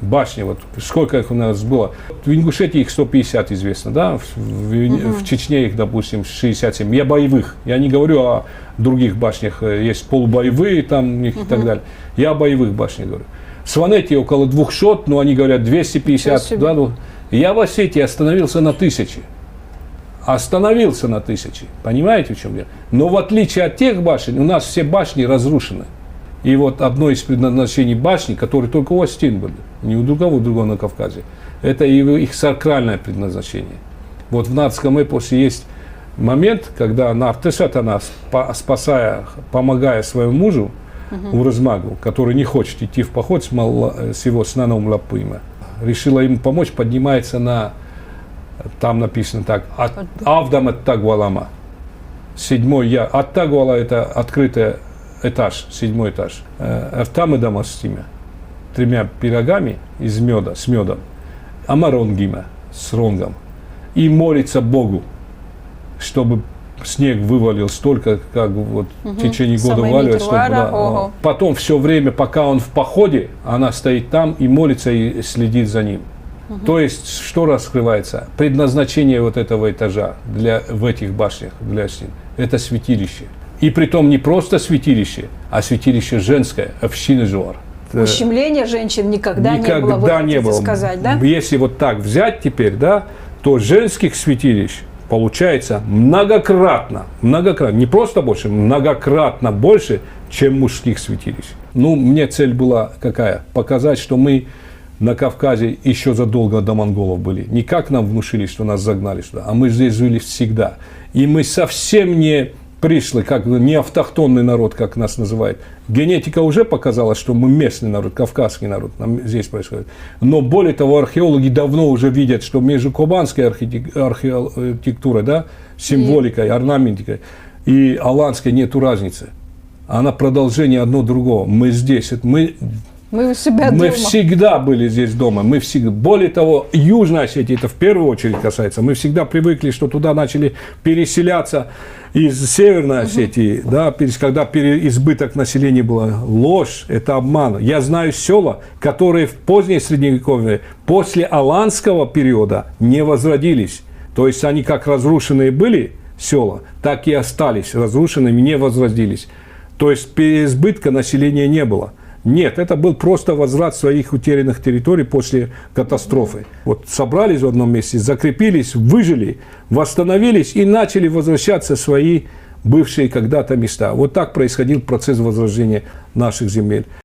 Башни, вот сколько их у нас было. В Ингушетии их 150 известно, да, в Чечне их, допустим, 67. Я боевых, я не говорю о других башнях, есть полубоевые там и так далее. Я о боевых башнях говорю. В Сванете около 200, но они говорят 250. Да, ну, я в Осетии остановился на 1000. Остановился на 1000. Понимаете, в чем дело? Но в отличие от тех башен, у нас все башни разрушены. И вот одно из предназначений башни, которые только у Остин были, не у другого на Кавказе, это их сакральное предназначение. Вот в нардском эпосе есть момент, когда Нард Тешатана, помогая своему мужу, Урызмагу, который не хочет идти в поход с его сыном Лапыма, решила ему помочь, поднимается на, там написано так, Авдам Аттагвалама, 7-й я. Аттагвала – это открытая этаж, 7-й этаж. Там и дома с теми 3 пирогами из меда, с медом. Амаронгима, с ронгом. И молится Богу, чтобы снег вывалил столько, как вот в течение года вываливает. Да. Потом все время, пока он в походе, она стоит там и молится и следит за ним. То есть, что раскрывается? Предназначение вот этого этажа в этих башнях для Остин – это святилище. И притом не просто святилище, а святилище женское, община-жуар. Ущемления женщин никогда не было, вы хотите сказать, да? Если вот так взять теперь, да, то женских святилищ получается многократно, не просто больше, многократно больше, чем мужских святилищ. Ну, мне цель была какая? Показать, что мы на Кавказе еще задолго до монголов были. Не как нам внушили, что нас загнали сюда, а мы здесь жили всегда. И мы совсем не пришли, как не автохтонный народ, как нас называют. Генетика уже показала, что мы местный народ, кавказский народ, нам здесь происходит. Но более того, археологи давно уже видят, что между кубанской архитектурой, да, символикой, орнаментикой и аланской нету разницы. Она продолжение одно другого. Мы здесь, мы всегда были здесь дома. Мы всегда. Более того, Южная Осетия, это в первую очередь касается. Мы всегда привыкли, что туда начали переселяться из Северной Осетии. Да, когда избыток населения было. Ложь, это обман. Я знаю села, которые в позднее Средневековье, после аланского периода, не возродились. То есть они как разрушенные были села, так и остались разрушенными, не возродились. То есть переизбытка населения не было. Нет, это был просто возврат своих утерянных территорий после катастрофы. Вот собрались в одном месте, закрепились, выжили, восстановились и начали возвращаться в свои бывшие когда-то места. Вот так происходил процесс возрождения наших земель.